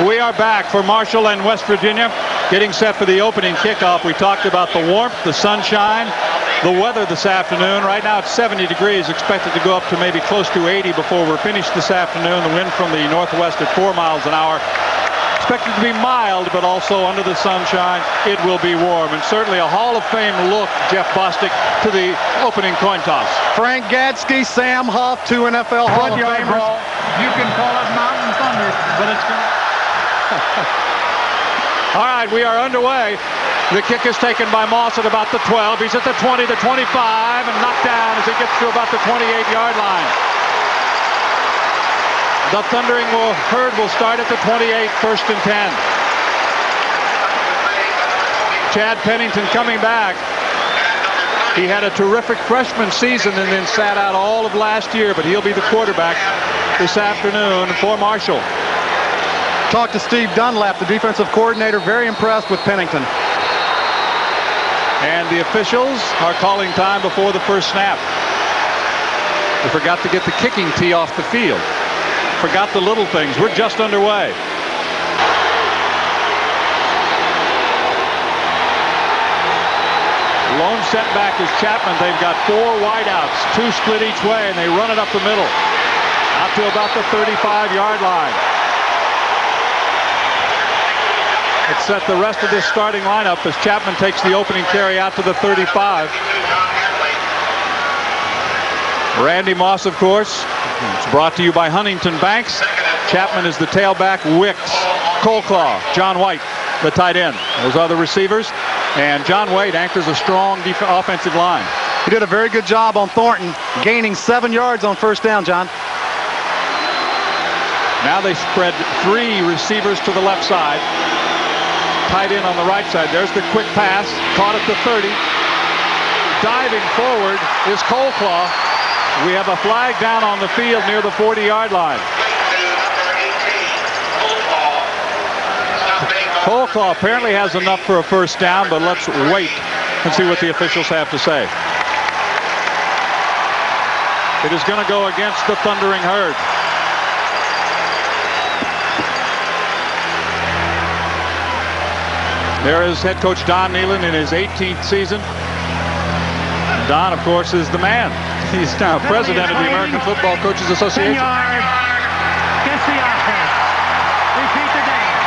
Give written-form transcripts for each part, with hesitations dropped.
We are back for Marshall and West Virginia, getting set for the opening kickoff. We talked about the warmth, the sunshine, the weather this afternoon. Right now it's 70 degrees, expected to go up to maybe close to 80 before we're finished this afternoon. The wind from the northwest at 4 miles an hour. Expected to be mild, but also under the sunshine, it will be warm. And certainly a Hall of Fame look, Jeff Bostic, to the opening coin toss. Frank Gadsky, Sam Huff, 2 NFL Hall of Famers. You can call it Mountain Thunder, but it's going to... All right, we are underway. The kick is taken by Moss at about the 12. He's at the 20, the 25, and knocked down as he gets to about the 28-yard line. The thundering herd will start at the 28, 1st and 10. Chad Pennington coming back. He had a terrific freshman season and then sat out all of last year, but he'll be the quarterback this afternoon for Marshall. Talked to Steve Dunlap, the defensive coordinator, very impressed with Pennington. And the officials are calling time before the first snap. They forgot to get the kicking tee off the field. Forgot the little things. We're just underway. Lone setback is Chapman. They've got 4 wideouts, 2 split each way, and they run it up the middle. Out to about the 35-yard line. It's set the rest of this starting lineup as Chapman takes the opening carry out to the 35. Randy Moss, of course. It's brought to you by Huntington Banks. Chapman is the tailback. Wicks, Coleclaw, John White, the tight end. Those are the receivers. And John White anchors a strong offensive line. He did a very good job on Thornton, gaining 7 yards on first down, John. Now they spread 3 receivers to the left side. Tight end on the right side. There's the quick pass. Caught at the 30. Diving forward is Coleclaw. We have a flag down on the field near the 40-yard line. Coleclaw apparently has enough for a first down, but let's wait and see what the officials have to say. It is going to go against the thundering herd. There is head coach Don Nehlen in his 18th season. Don, of course, is the man. He's now president of the American Football Coaches Association. 10 yards. Gets the offense. Repeat the game.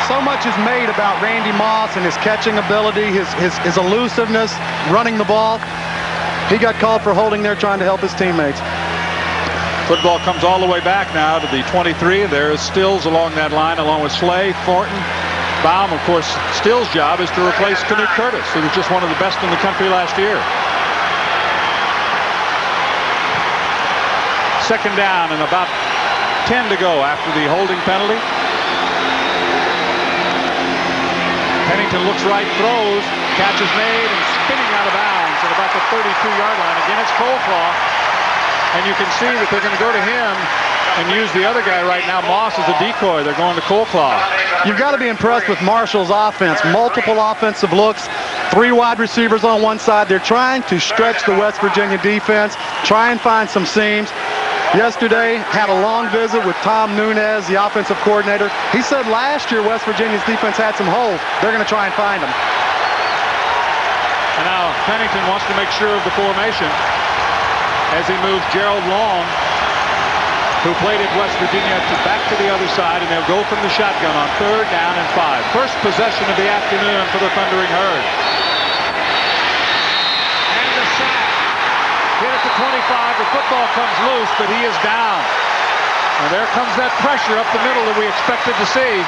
So much is made about Randy Moss and his catching ability, his elusiveness, running the ball. He got called for holding there, trying to help his teammates. Football comes all the way back now to the 23. There is Stills along that line, along with Slay, Thornton, Baum. Of course, Stills' job is to replace Knute Curtis, who was just one of the best in the country last year. 2nd down and about 10 to go after the holding penalty. Pennington looks right, throws, catch is made, and spinning out of bounds at about the 32-yard line. Again, it's Coleclaw, and you can see that they're going to go to him and use the other guy right now, Moss, as a decoy. They're going to Coleclaw. You've got to be impressed with Marshall's offense. Multiple offensive looks, 3 wide receivers on one side. They're trying to stretch the West Virginia defense, try and find some seams. Yesterday, had a long visit with Tom Nunez, the offensive coordinator. He said last year West Virginia's defense had some holes. They're going to try and find them. And now Pennington wants to make sure of the formation as he moves Gerald Long, who played at West Virginia, back to the other side, and they'll go from the shotgun on 3rd down and 5. First possession of the afternoon for the Thundering Herd. And the sack. Hit at the 25. The football comes loose, but he is down. And there comes that pressure up the middle that we expected to see.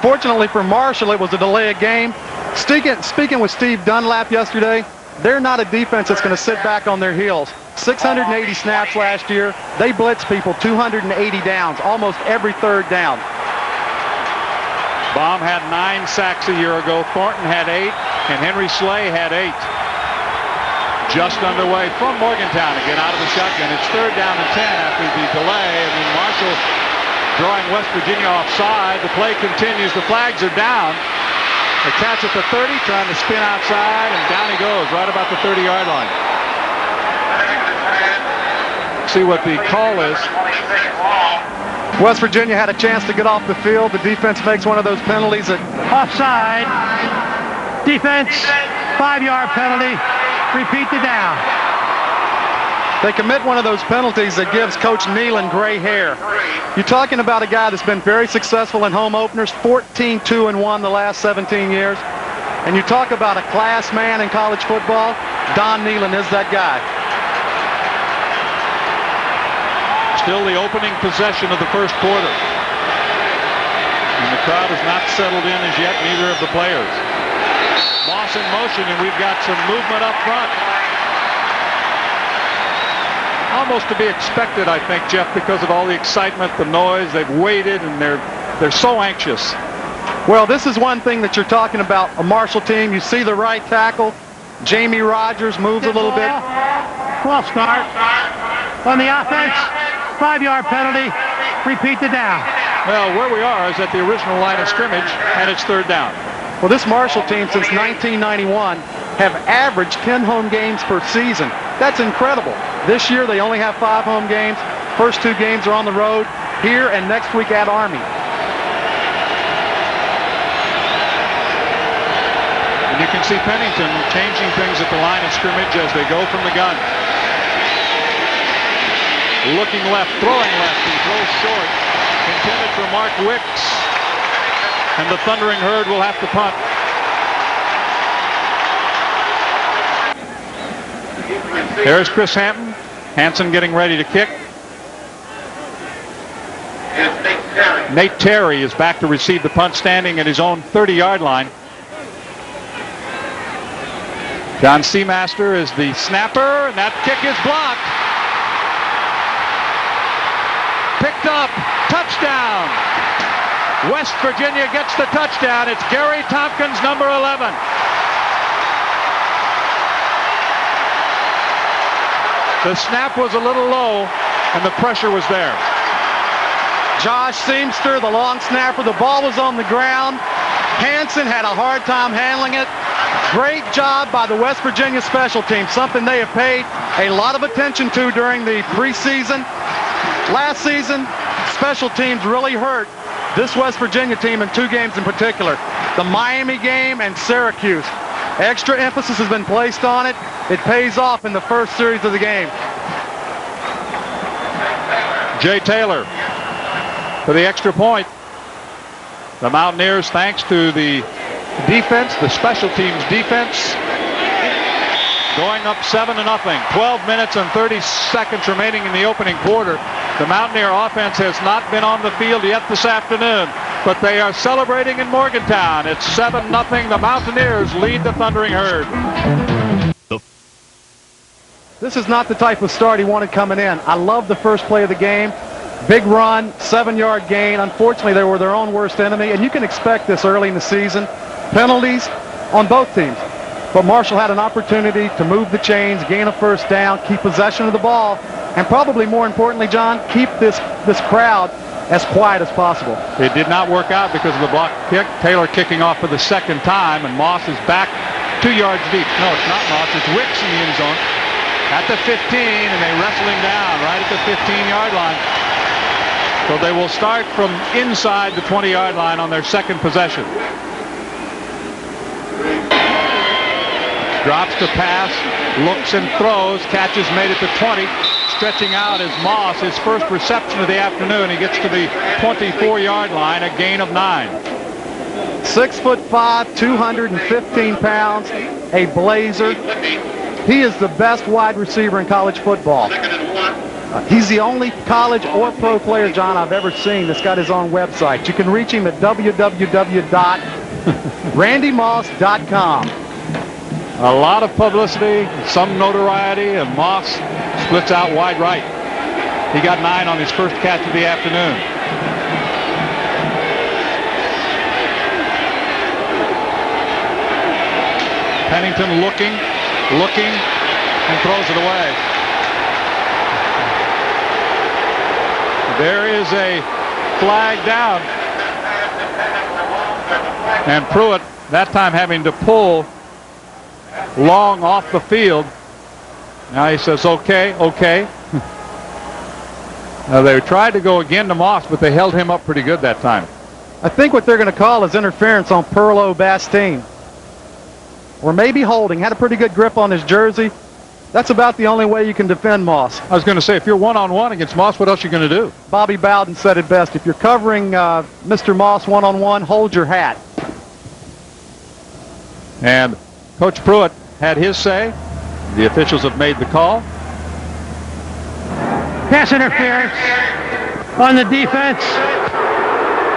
Fortunately for Marshall, it was a delay of game. Speaking with Steve Dunlap yesterday, they're not a defense that's going to sit back on their heels. 680 snaps last year. They blitz people 280 downs, almost every 3rd down. Baum had 9 sacks a year ago. Thornton had 8, and Henry Slay had 8. Just underway from Morgantown again out of the shotgun. It's 3rd down and 10 after the delay, and then Marshall drawing West Virginia offside. The play continues. The flags are down. A catch at the 30, trying to spin outside, and down he goes right about the 30-yard line. see what the call is. West Virginia had a chance to get off the field. The defense makes one of those penalties that... Offside. Defense, 5-yard penalty. Repeat the down. They commit one of those penalties that gives Coach Nealon gray hair. You're talking about a guy that's been very successful in home openers, 14-2-1 the last 17 years. And you talk about a class man in college football, Don Nealon is that guy. Still the opening possession of the first quarter. And the crowd has not settled in as yet, neither of the players. Moss in motion, and we've got some movement up front. Almost to be expected, I think, Jeff, because of all the excitement, the noise. They've waited, and they're so anxious. Well, this is one thing that you're talking about, a Marshall team. You see the right tackle. Jamie Rogers moves a little bit. False start. On the offense, 5-yard penalty. Repeat the down. Well, where we are is at the original line of scrimmage, and it's third down. Well, this Marshall team since 1991 have averaged 10 home games per season. That's incredible. This year they only have 5 home games. First 2 games are on the road here and next week at Army. And you can see Pennington changing things at the line of scrimmage as they go from the gun. Looking left, throwing left, he throws short. Intended for Mark Wicks. And the Thundering Herd will have to punt. There's Chris Hampton. Hansen getting ready to kick. Nate Terry is back to receive the punt, standing at his own 30-yard line. John Seamaster is the snapper, and that kick is blocked. Picked up. Touchdown. West Virginia gets the touchdown. It's Gary Tompkins, number 11. The snap was a little low, and the pressure was there. Josh Seamster, the long snapper. The ball was on the ground. Hansen had a hard time handling it. Great job by the West Virginia special team, something they have paid a lot of attention to during the preseason. Last season, special teams really hurt this West Virginia team in 2 games in particular. The Miami game and Syracuse. Extra emphasis has been placed on it. It pays off in the first series of the game. Jay Taylor for the extra point. The Mountaineers, thanks to the defense, the special teams defense, going up 7-0. 12 minutes and 30 seconds remaining in the opening quarter. The Mountaineer offense has not been on the field yet this afternoon, but they are celebrating in Morgantown. It's 7-0. The Mountaineers lead the Thundering Herd. This is not the type of start he wanted coming in. I love the first play of the game. Big run, 7-yard gain. Unfortunately, they were their own worst enemy, and you can expect this early in the season. Penalties on both teams. But Marshall had an opportunity to move the chains, gain a first down, keep possession of the ball, and probably more importantly, John, keep this crowd as quiet as possible. It did not work out because of the block kick. Taylor kicking off for the second time, and Moss is back 2 yards deep. No, it's not Moss. It's Wicks in the end zone at the 15, and they wrestle him down right at the 15-yard line. So they will start from inside the 20-yard line on their second possession. Drops to pass, looks and throws, catches made at the 20. Stretching out is Moss, his first reception of the afternoon. He gets to the 24-yard line, a gain of 9. 6'5", 215 pounds, a blazer. He is the best wide receiver in college football. He's the only college or pro player, John, I've ever seen that's got his own website. You can reach him at www.randymoss.com. A lot of publicity, some notoriety, and Moss splits out wide right. He got 9 on his first catch of the afternoon. Pennington looking, and throws it away. There is a flag down. And Pruitt, that time having to pull Long off the field. Now he says, okay. They tried to go again to Moss, but they held him up pretty good that time. I think what they're going to call is interference on Perlo Bastine. Or maybe holding. Had a pretty good grip on his jersey. That's about the only way you can defend Moss. I was going to say, if you're one-on-one against Moss, what else are you going to do? Bobby Bowden said it best. If you're covering Mr. Moss one-on-one, hold your hat. And Coach Pruitt had his say. The officials have made the call. Pass interference on the defense.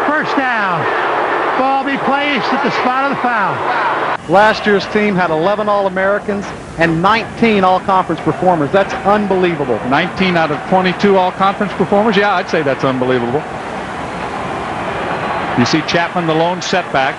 First down. Ball be placed at the spot of the foul. Last year's team had 11 All-Americans and 19 All-Conference performers. That's unbelievable. 19 out of 22 all-conference performers? Yeah, I'd say that's unbelievable. You see Chapman, the lone setback.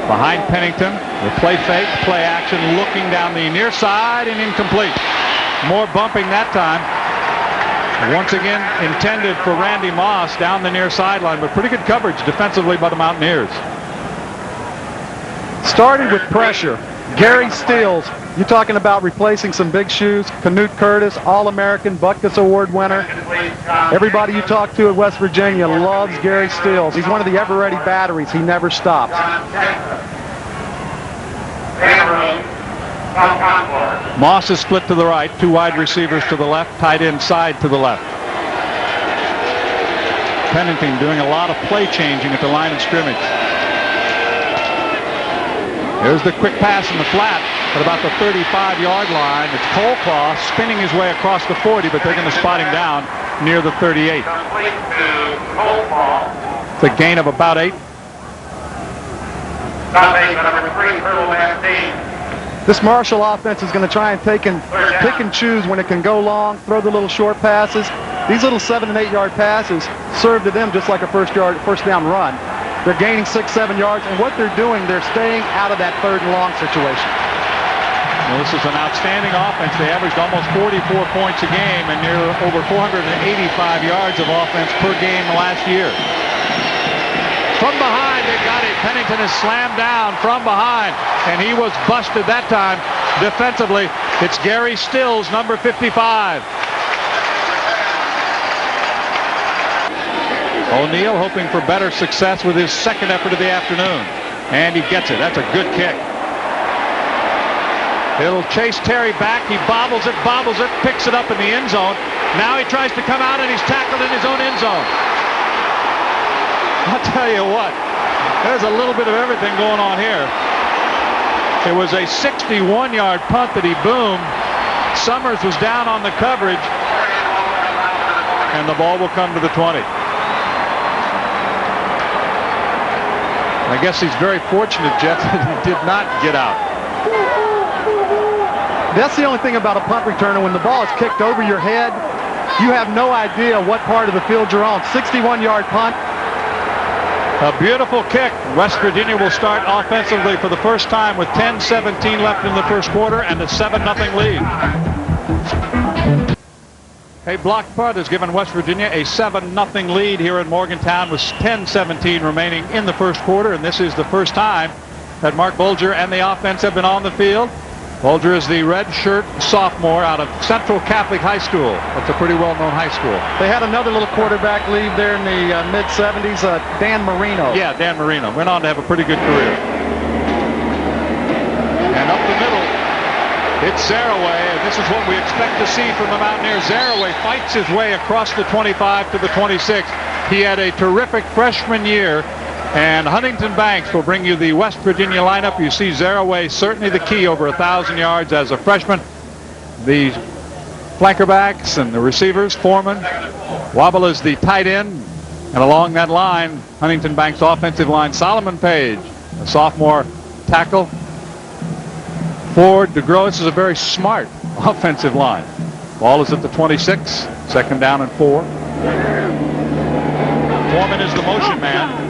Behind Pennington, the play fake, play action, looking down the near side and incomplete. More bumping that time. Once again intended for Randy Moss down the near sideline, but pretty good coverage defensively by the Mountaineers. Started with pressure. Gary Steele, you're talking about replacing some big shoes. Canute Curtis, All-American, Butkus Award winner. Everybody you talk to at West Virginia loves Gary Steele. He's one of the ever-ready batteries. He never stops. Moss is split to the right, two wide receivers to the left, tight end side to the left. Pennington doing a lot of play changing at the line of scrimmage. There's the quick pass in the flat at about the 35-yard line. It's Colclough spinning his way across the 40, but they're going to spot him down near the 38. It's a gain of about 8. This Marshall offense is going to try and pick and choose when it can go long, throw the little short passes. These little 7- and 8-yard passes serve to them just like a first down run. They're gaining 6-7 yards, and what they're doing, they're staying out of that 3rd and long situation. Well, this is an outstanding offense. They averaged almost 44 points a game and near over 485 yards of offense per game last year. From behind, they got it. Pennington is slammed down from behind, and he was busted that time defensively. It's Gary Stills, number 55. O'Neal hoping for better success with his second effort of the afternoon. And he gets it. That's a good kick. He'll chase Terry back. He bobbles it, picks it up in the end zone. Now he tries to come out, and he's tackled in his own end zone. I'll tell you what, there's a little bit of everything going on here. It was a 61-yard punt that he boomed. Summers was down on the coverage, and the ball will come to the 20. I guess he's very fortunate, Jeff, that he did not get out. That's the only thing about a punt returner. When the ball is kicked over your head, you have no idea what part of the field you're on. 61-yard punt. A beautiful kick. West Virginia will start offensively for the first time with 10-17 left in the first quarter and a 7-0 lead. A blocked punt has given West Virginia a 7-0 lead here in Morgantown with 10-17 remaining in the first quarter, and this is the first time that Mark Bulger and the offense have been on the field. Bulger is the red shirt sophomore out of Central Catholic High School. That's a pretty well-known high school. They had another little quarterback leave there in the mid-70s, Dan Marino. Yeah, Dan Marino. Went on to have a pretty good career. And up the middle, it's Zaraway, and this is what we expect to see from the Mountaineers. Zaraway fights his way across the 25 to the 26. He had a terrific freshman year, and Huntington Banks will bring you the West Virginia lineup. You see Zaraway certainly the key, over 1,000 yards as a freshman. The flanker backs and the receivers, Foreman. Wobble is the tight end, and along that line, Huntington Banks offensive line, Solomon Page, a sophomore tackle. Ford, DeGroat. This is a very smart offensive line. Ball is at the 26, 2nd down and 4. Foreman is the motion man.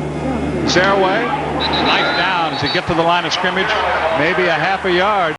Zaraway, knife down as he gets to the line of scrimmage, maybe a half a yard.